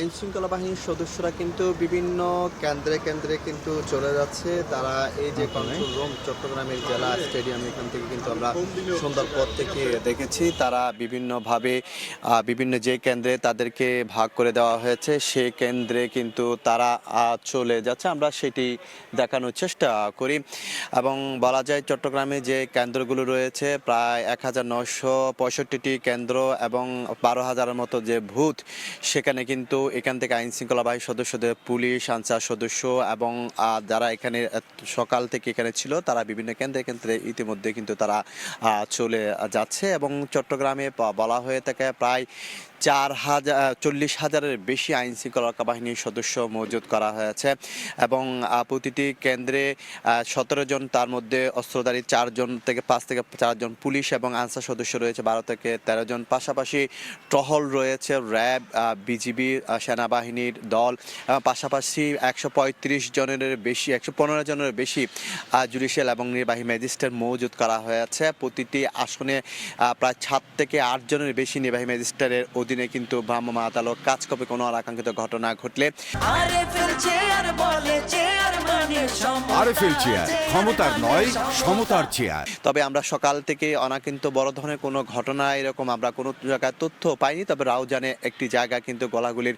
আইনশৃঙ্খলা বাহিনীর সদস্যরা কিন্তু বিভিন্ন কেন্দ্রে কেন্দ্রে কিন্তু চলে যাচ্ছে। তারা এই যে কন্ট্রোল রুম চট্টগ্রামের জেলা স্টেডিয়াম এখান থেকে কিন্তু আমরা সন্ধ্যার পর থেকে দেখেছি তারা বিভিন্নভাবে বিভিন্ন যে কেন্দ্রে তাদেরকে ভাগ করে দেওয়া হয়েছে সেই কেন্দ্রে কিন্তু তারা চলে যাচ্ছে। আমরা সেটি দেখানোর চেষ্টা করি এবং বলা যায় চট্টগ্রামে যে কেন্দ্রগুলো রয়েছে প্রায় 1965টি কেন্দ্র এবং 12,000-এর মতো যে বুথ সেখানে কিন্তু এখান থেকে আইন শৃঙ্খলা বাহিনীর সদস্যদের পুলিশ আনসার সদস্য এবং যারা এখানে সকাল থেকে এখানে ছিল তারা বিভিন্ন কেন্দ্রে কেন্দ্রে ইতিমধ্যে কিন্তু তারা চলে যাচ্ছে এবং চট্টগ্রামে বলা হয়ে থাকে প্রায় 40,000-40,000-এর বেশি আইন শৃঙ্খলা বাহিনীর সদস্য মজুত করা হয়েছে এবং প্রতিটি কেন্দ্রে 17 জন, তার মধ্যে অস্ত্রধারী 4 জন থেকে 5 থেকে 4 জন পুলিশ এবং আনসার সদস্য রয়েছে 12 থেকে 13 জন। পাশাপাশি টহল রয়েছে র্যাব, বিজিবি, সেনাবাহিনীর দল, পাশাপাশি 135 জনের বেশি 115 জনের বেশি জুডিশিয়াল এবং নির্বাহী ম্যাজিস্ট্রেট মজুত করা হয়েছে। প্রতিটি আসনে প্রায় 7 থেকে 8 জনের বেশি নির্বাহী ম্যাজিস্ট্রেটের অধীনে কিন্তু ভ্রাম্যমাণ আদালত কাজ করবে কোনো অনাকাঙ্ক্ষিত ঘটনা ঘটলে। আরএফএল চেয়ার, ক্ষমতার নয় সমতার চেয়ার। তবে আমরা সকাল থেকে অনাকাঙ্ক্ষিত বড় ধরনের কোনো ঘটনা এরকম আমরা কোনো জায়গায় তথ্য পাইনি। তবে রাউজানে একটি জায়গা কিন্তু গলাগুলির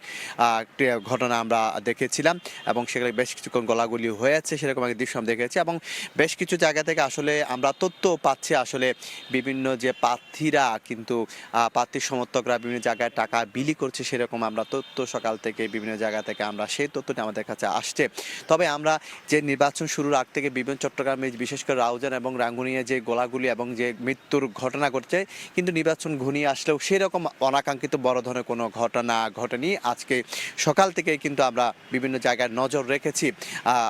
ঘটনা আমরা দেখেছিলাম এবং সেখানে বেশ কিছুক্ষণ গলাগুলি হয়েছে সেরকম একটা দৃশ্য আমরা দেখেছি এবং বেশ কিছু জায়গা থেকে আসলে আমরা তথ্য পাচ্ছি আসলে বিভিন্ন যে প্রার্থীরা কিন্তু প্রার্থীর সমর্থকরা বিভিন্ন জায়গায় টাকা বিলি করছে সেরকম আমরা তথ্য সকাল থেকে বিভিন্ন জায়গা থেকে আমরা সেই তথ্যটি আমাদের কাছে আসছে। তবে আমরা যে নির্বাচন শুরুর আগ থেকে বিভিন্ন চট্টগ্রামে বিশেষ করে রাউজান এবং রাঙ্গুনিয়া যে গোলাগুলি এবং যে মৃত্যুর ঘটনা ঘটছে কিন্তু নির্বাচন ঘনিয়ে আসলেও সেরকম অনাকাঙ্ক্ষিত বড় ধরনের কোনো ঘটনা ঘটেনি। আজকে সকাল থেকে কিন্তু আমরা বিভিন্ন জায়গায় নজর রেখেছি,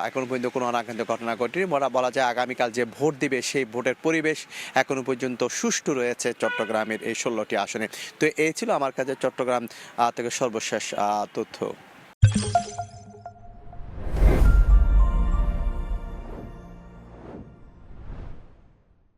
এখনো পর্যন্ত কোনো অনাকাঙ্ক্ষিত ঘটনা ঘটেনি। বলা যায় আগামীকাল যে ভোট দিবে সেই ভোটের পরিবেশ এখনো পর্যন্ত সুষ্ঠু রয়েছে চট্টগ্রামের এই 16টি আসনে। তো এই ছিল আমার কাছে চট্টগ্রাম থেকে সর্বশেষ তথ্য।